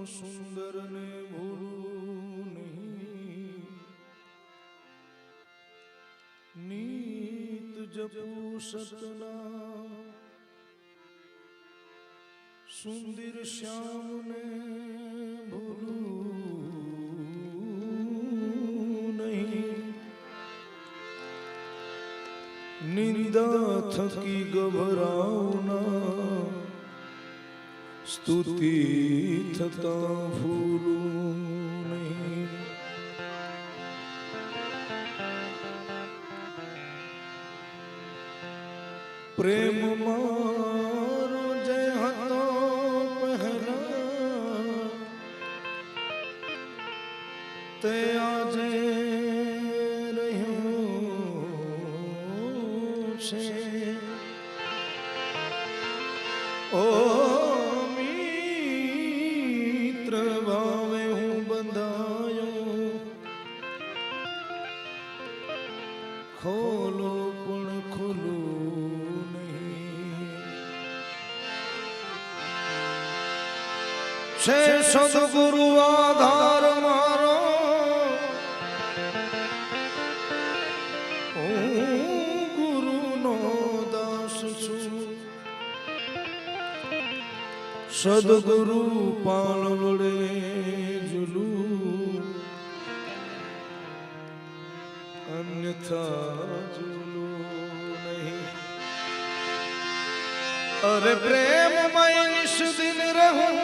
સુંદર ને ભૂલું નહીં, નીત જપું સતના સુંદર શ્યામ ને ભૂલું નહીં, નિંદા થકી ગભરાવના સ્તુતિ થતા ભૂલું નહીં. પ્રેમ મારો જે હતો પહેલા તે આજે રહ્યો છે. ઓ મિત્ર ભાવે હું બંધાયો, ખોલો પણ ખોલું નહીં. છે સદગુરુ આધાર મારો, હું ગુરુનો દાસ છું. સદગુરુ પાલ વડે ઝૂલું, અન્યથા ઝૂલું નહીં. અરે પ્રેમમય નિષ્દિન રહું,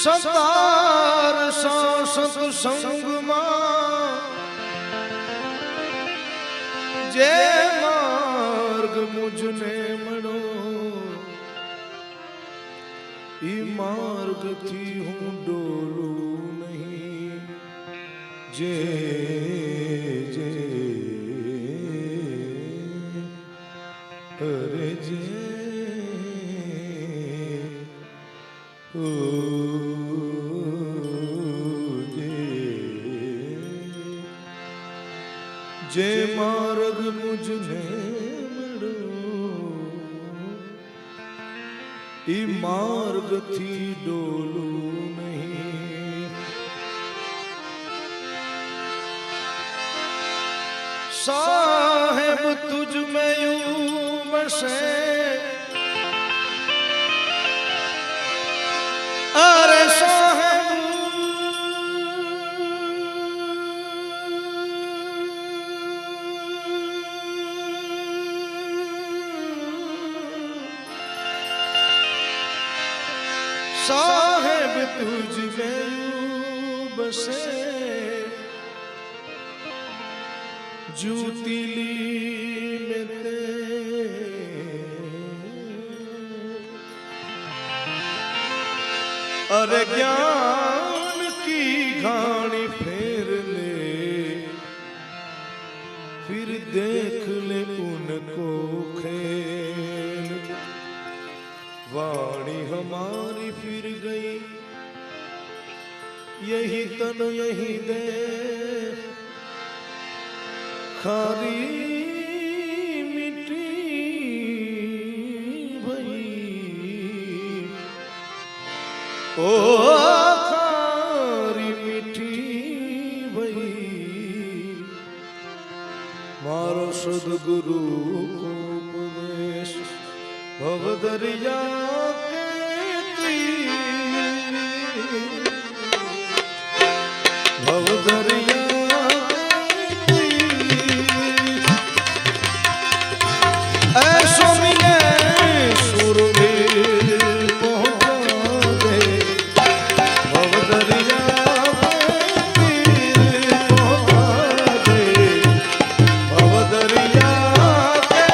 સંતાર શાસક સંગમાં, જે માર્ગ મુજને મળો ઈ માર્ગથી હું ડોલું નહીં. જે જે અરે જે ઓ જે માર્ગ મુજને મળો ઈ માર્ગથી ડોલું નહીં. સાહેબ તુજ મેં यूं बसे, अरे साहेब साहेब तुझ में यूं बसे, जूतीली में ते अरे ज्ञान की घानी फेर ले, फिर देख ले उनको खेल. वाणी हमारी फिर गई, यही तन यही दे, खारी मिट्टी भई. ओ खारी मिट्टी भई. मारो सदगुरु को उपदेश भव दरिया के तीर, भव दरिया ऐसो मिले सुरवीर पहुंचा दे, भव दरिया के तीर पहुंचा दे, भव दरिया के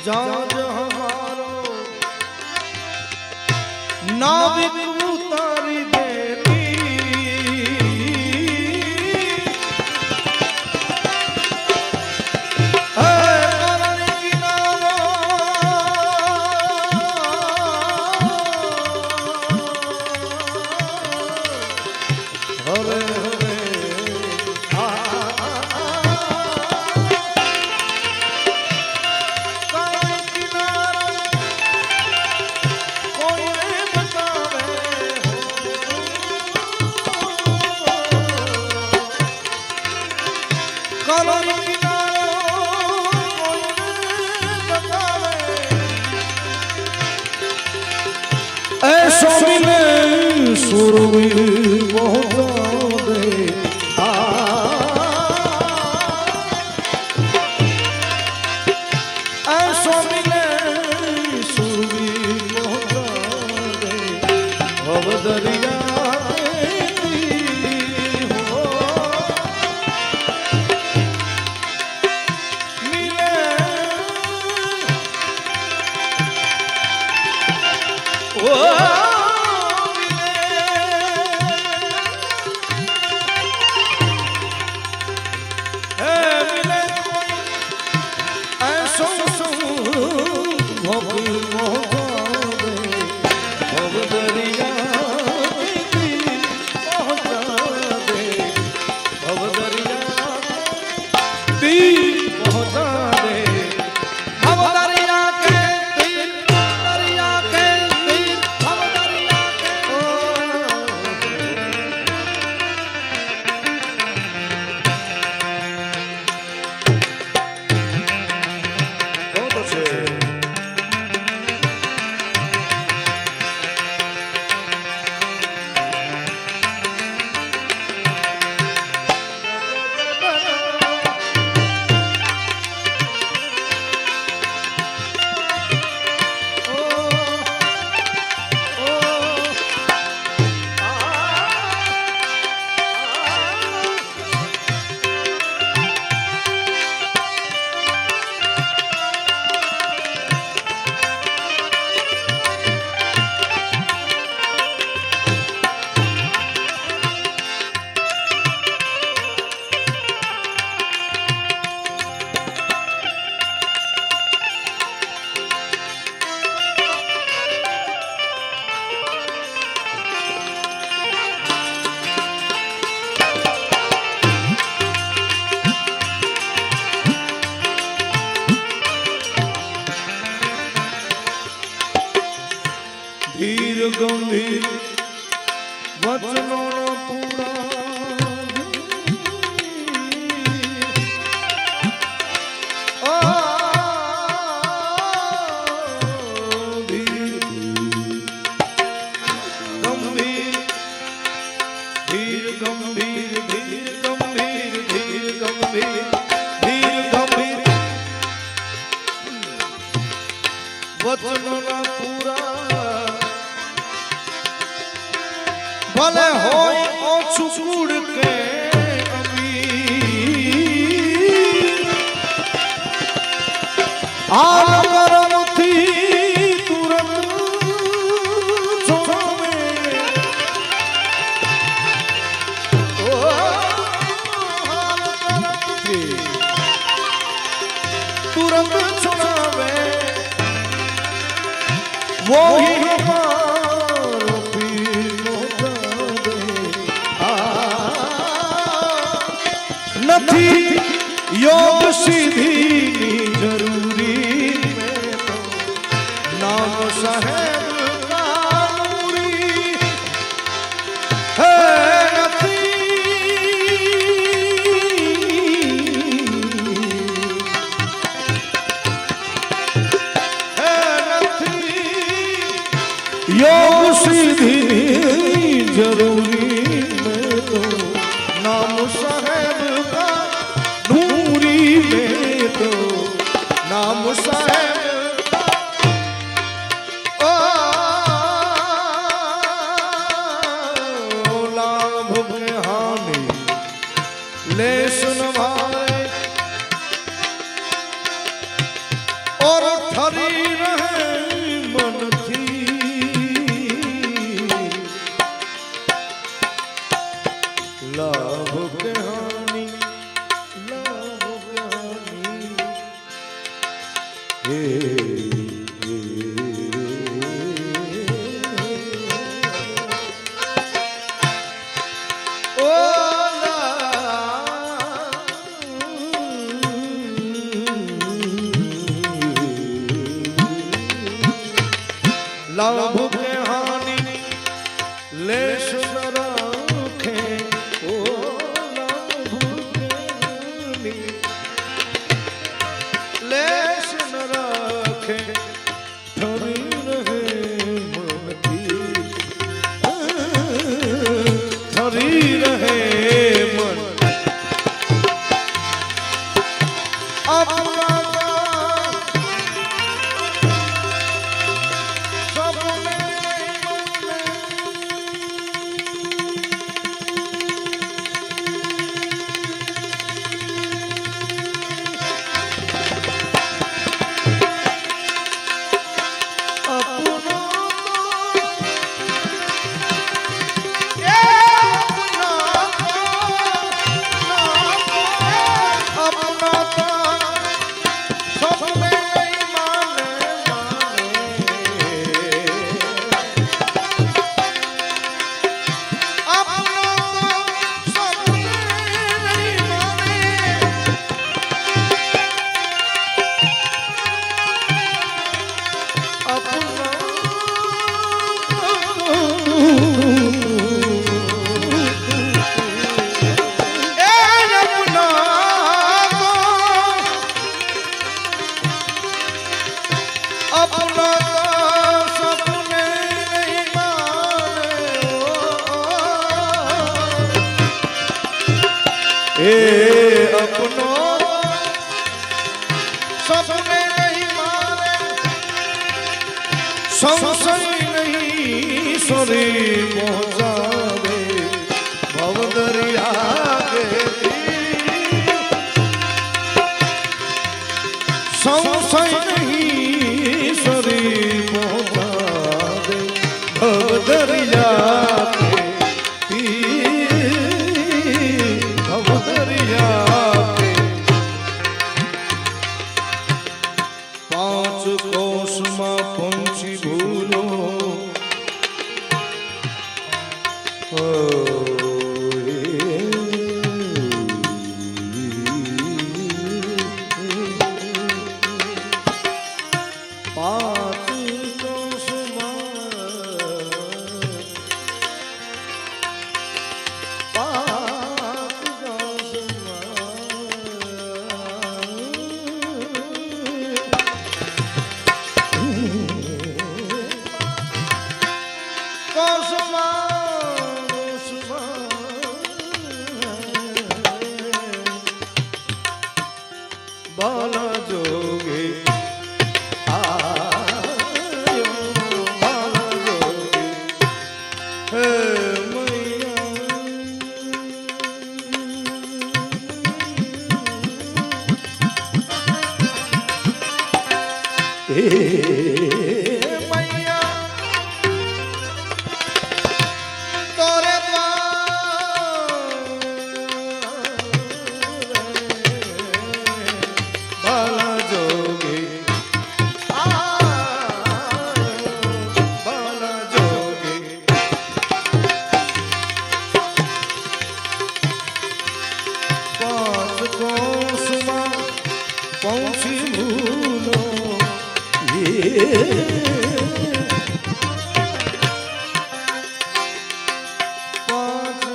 जाज हमारो नाविक उतारी देती ऐसो मिले सुरवीर पहुंचा दे ऐसो मिले सुरवीर पहुंचा दे अब दरिया धीर गंभीर वचनों पूरा धीर गंभीर धीर गंभीर धीर गंभीर धीर गंभीर धीर गंभीर वचनों पूरा भले होय ओछू कूड़ के आल करम थी तुरंत छोड़े आल करम थी तुरंत छोड़ावे वो ही हमारो पीर નથી योग सीधी जरूरी में तो नाम साहेब कानूरी है નથી योग सीधी जरूरी में तो नाम साहेब का नूरी में तो नाम साहेब ओ लाभ के हानि ले सुनवाए और ठरी रहे मन थी लाभ के हानि लाभ के हानि लेश न राखे ओ लाभ के हानि लेश न राखे ठरी रहे मन की ठरी रहे मन अपना अपनो सपने नहीं मारे संशय नहीं सरी पहुंचावे भवदरिया के संशय नहीं सरी पहुंचावे भवदरिया बाला जोगे आयो बाला जोगे हे मैया मैया तोरे पहुंची भूलो ये पाँच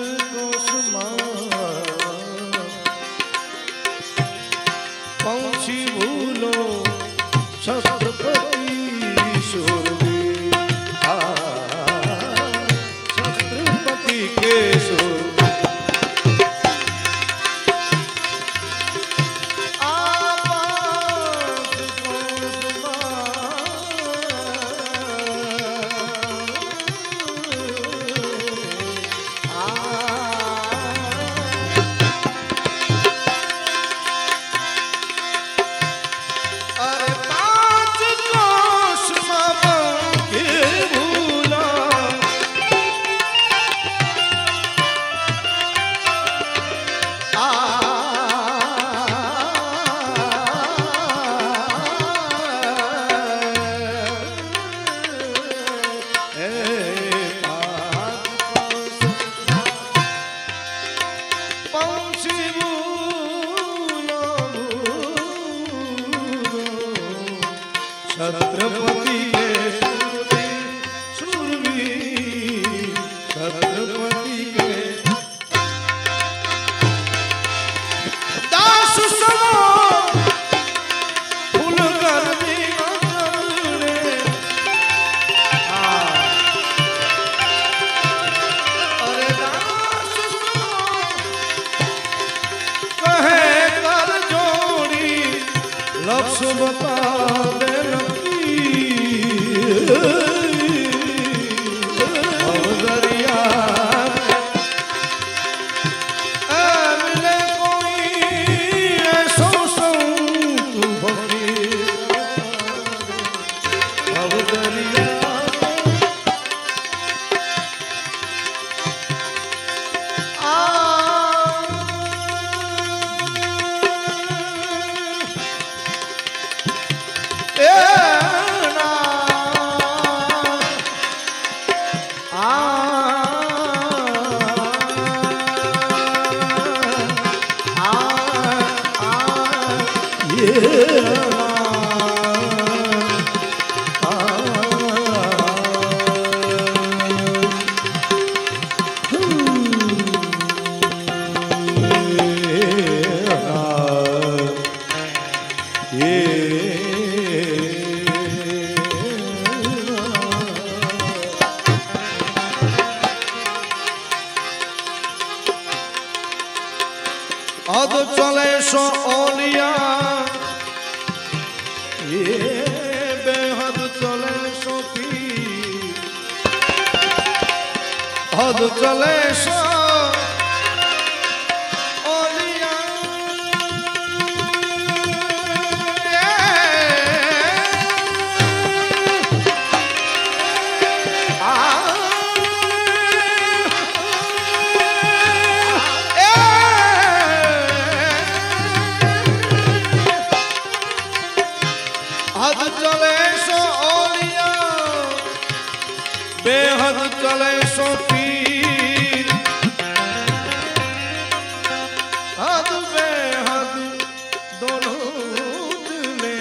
पहुंची भूलो छत्रपति शोरवी छत्रपति के शोर પંછી ભૂલો છત્રપતિ કે સુરવીર છત્રપતિ કે દાસ સમો ફૂલ કરતી અરે દાસ સમો કહે કર જોડી લક્ષ બતાવે અદ ચલે સો ઓલિયા એ બેહદ ચલે સો પી અદ ચલે સો बेहद चले सो पीर हद बेहद दोनों ले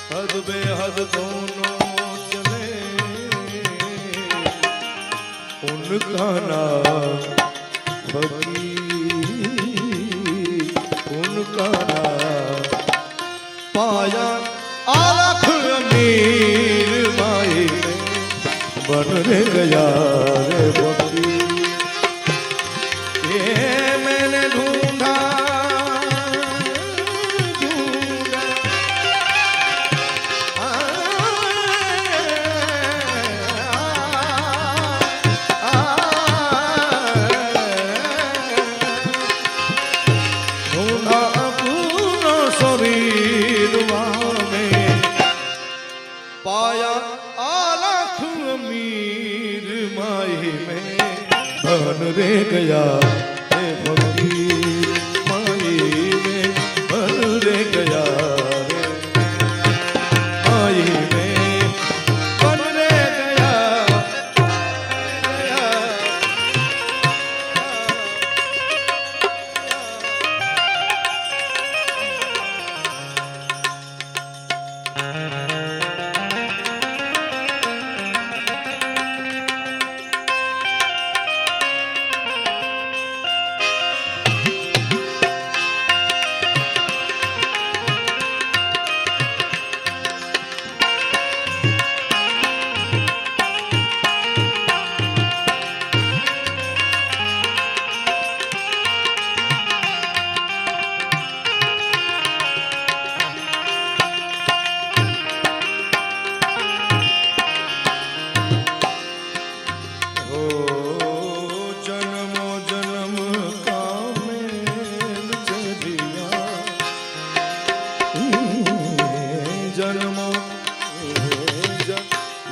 हद बेहद दोनों चले उनका नाम फकीर उनका नाम पाया आलख अमीर माई बन रे गया रे बकरी ये मैंने ढूंढा ढूंढा अपना शरीर पाया आलख अमीर माई में बन रे गया रे फकीर माई में बन रे गया रे माई में बन रे गया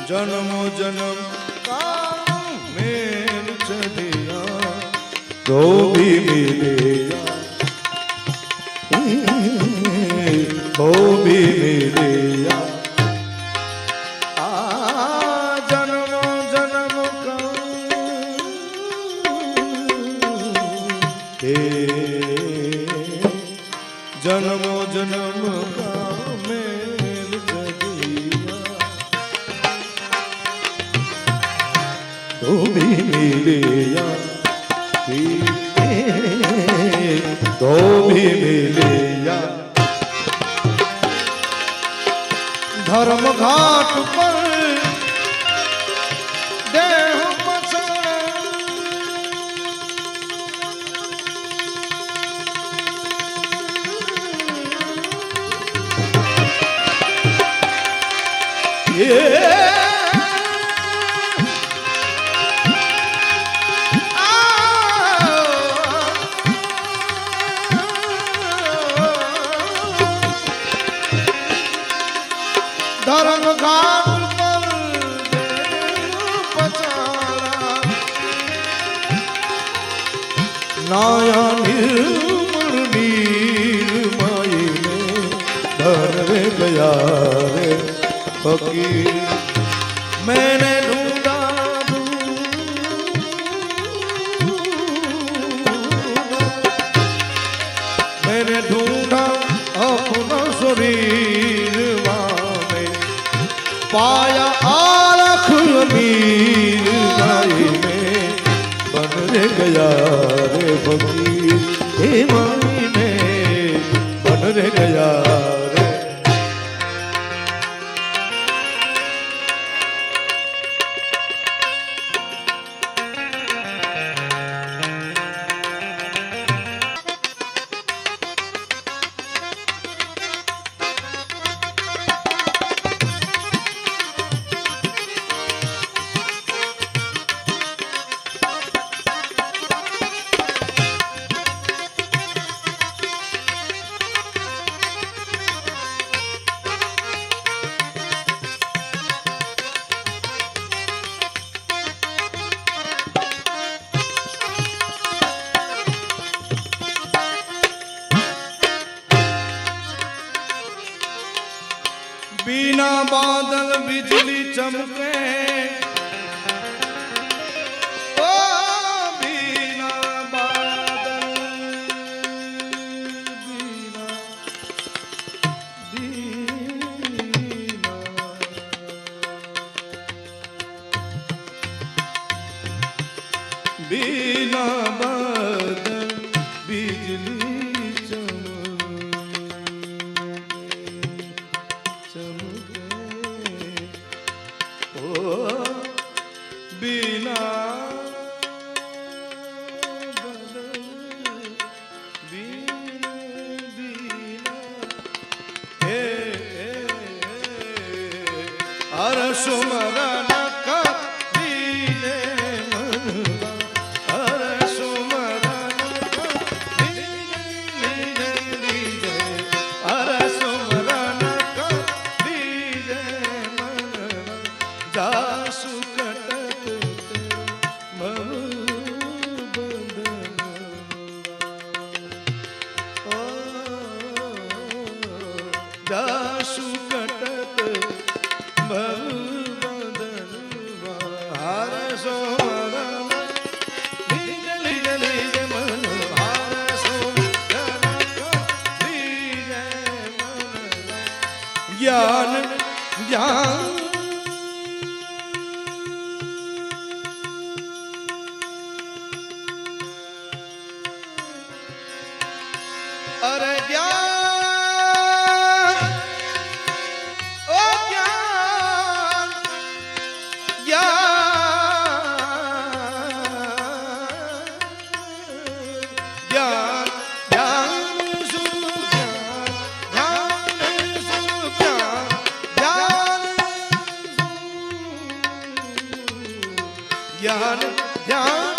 जन्मो जन्म का मेल चलिया तो भी मिलेगा तो भी मिलेगा जन्मो जन्मो जन्म का मेल जगिया तो भी मिलिया तो भी मिलिया धर्म घाट पर देह पछाड़ा धर्म घाट पर पचारा नाया निर्मल नीरमाई में भर गया रे फकीर मैंने ढूंढा मैंने ढूंढा अपना शरीर पाया आलख अमीर गाई में बन रे गया रे फकीर हे माई में बन रे गया रे बिना बादल बिजली चमके ओ बिना बादल बिना बादल बिजली बिना हर सुमरन का दीने मनवा हर सुमरन का दीने लीजे हर सुमरन का दीने मनवा जासु जासु कटत बहुबदनवा हर सोमरन लीजे लीजे मन हर सोमरन लीजे मन ज्ञान ज्ञान अरे ज्ञान ज्ञान ध्यान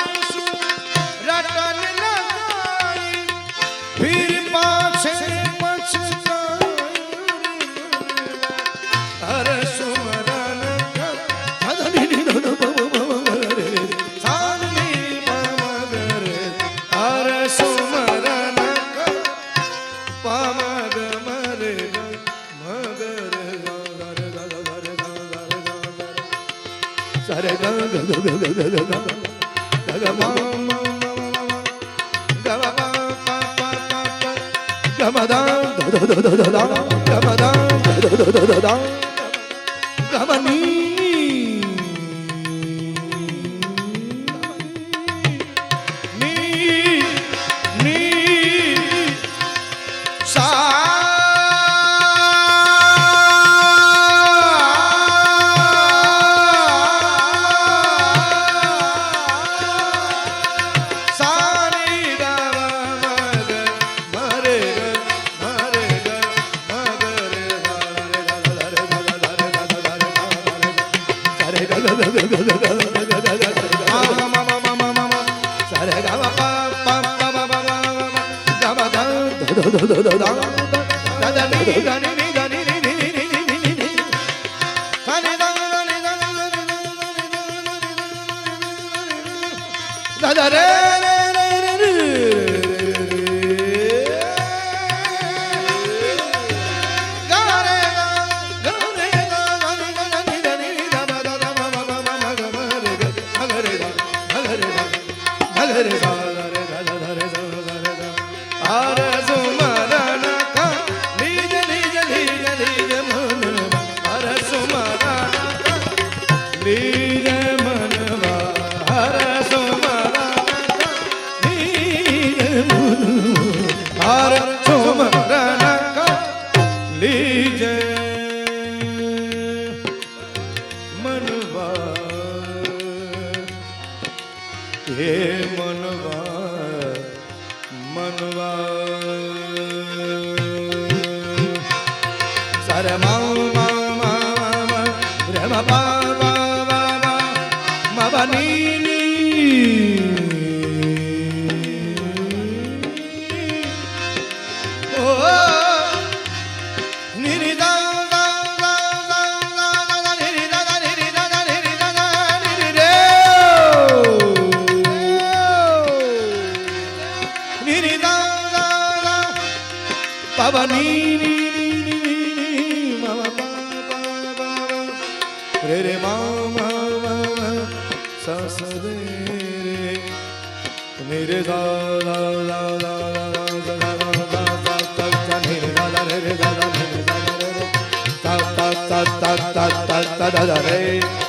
रटन लगाई फिर पाछे पछताई हर सुमरन हर सुमरन पमग मरे मगर सरे ग ग ग da da da da da